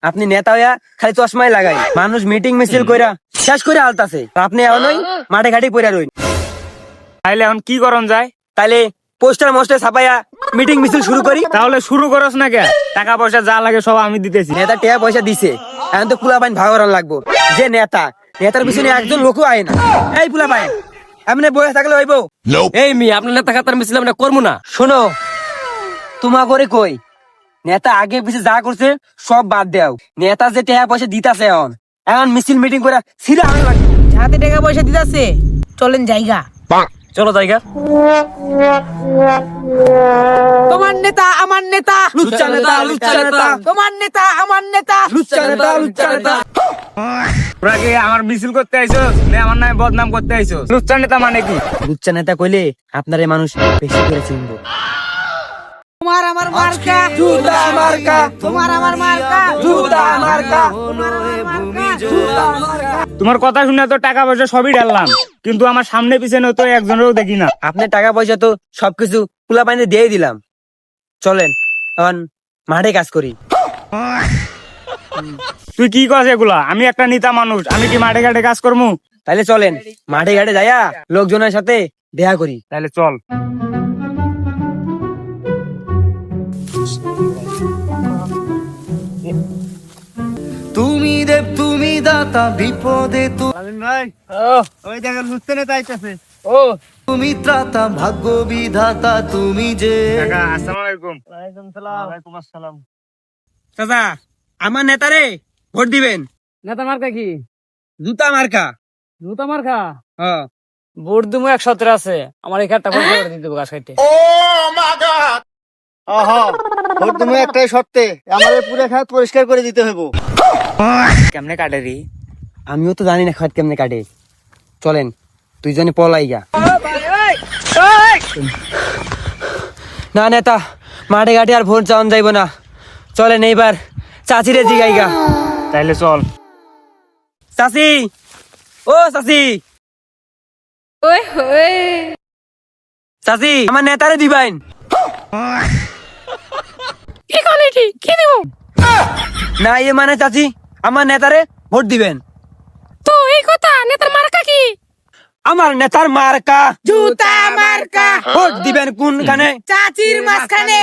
আপনি নেতা হইয়া খালি চশমাই লাগাই মানুষ মিটিং মিছিল কইরা শেষ করে আলতাছে আপনি এমনই মাঠে ঘাটে পড়া রইন। তাইলে এখন কি করন যায়? তাইলে পোস্টার মোস্টার ছাপাইয়া মিটিং মিছিল শুরু করি। তাহলে শুরু করস না কে? টাকা পয়সা যা লাগে সব আমি দিতেছি। নেতা টাকা পয়সা দিছে, এখন তো পুলা বাইন ভাগ করার লাগবো। যে নেতা, নেতার পিছনে একজন লোকও আয় না। এই পুলা বাইন এমনি বসে থাকলে হইব? এই মি আপনার নেতা খাতার মিছিল আমরা করবো না। শোনো, তোমা করে কই নেতা আগে পিছে যা করছে সব বাদ দেও। নেতা যে টাকা পয়সা দিতাছে এখন এখন মিছিল মিটিং করে সিরা আনা লাগবে। হাতে টাকা পয়সা দিতেছে, চলেন জায়গা। চলো জায়গা। তোমার নেতা আমার নেতা, লুচ্চা নেতা, লুচ্চা নেতা, তোমার নেতা আমার নেতা, লুচ্চা নেতা, লুচ্চা নেতা। তোরা কি আমার মিছিল করতে আইছস না আমার নামে বদনাম করতে আইছস? লুচ্চা নেতা মানে কি? লুচ্চা নেতা কইলে আপনারে মানুষ বেশি করে চিনবো। তোমার আমার মার্কা, জুতা মার্কা, তোমার আমার মার্কা, জুতা মার্কা, তোমার আমার মার্কা, জুতা মার্কা। তোমার কথা শুনে তো টাকা পয়সা সবই ঢাললাম, কিন্তু আমার সামনে পিছনে তো একজনেরও দেখি না। আপনি টাকা পয়সা তো সবকিছু পুলা পানি দিয়ে দিলাম। চলেন এখন মাঠে কাজ করি। তুই কি করছ এগুলা? আমি একটা নেতা মানুষ, আমি কি মাঠে ঘাটে কাজ করবো? তাইলে চলেন মাঠে ঘাটে যাইয়া লোকজনের সাথে দেখা করি। তাহলে চল। তুমি দেব তুমি দাতা বিপদে ওই দেখেন লুচ্চা নেতা আইতাছে। তুমি ত্রাতা ভাগ্য বিধাতা তুমি যে কাকা আসসালামু আলাইকুম। ওয়ালাইকুম আসসালাম। চাচা, আমার নেতারে ভোট দিবেন। নেতা মার্কা কি? জুতা মার্কা। জুতা মার্কা? হ্যাঁ। ভোট দিমু 117 আছে, আমার এই কার্ডটা পরিষ্কার করে দিতে হবে গাছ কাটতে। ভোট তুমি একটাই শর্তে আমাদের পুরো খাত পরিষ্কার করে দিতে হবে। কেমনে কাটে রে? আমিও তো জানি না খাত কেমনে কাটে। চলেন দুইজনে পলাই গা। না নেতা, মাঠে ঘাটে আর ভোট চাওয়ান যাইব না। চলেন এইবার চাচিরে জিগাইগা। তাইলে চল। চাচি, ও চাচি, চাচি আমার নেতারে দিবাইন। কি দিব? না ইয়ে মানে চাচি আমার নেতারে ভোট দিবেন। তো এই কথা, নেতার মার্কা কি? আমার নেতার মার্কা জুতা মার্কা। ভোট দিবেন কোনখানে? চাচির মাঝখানে।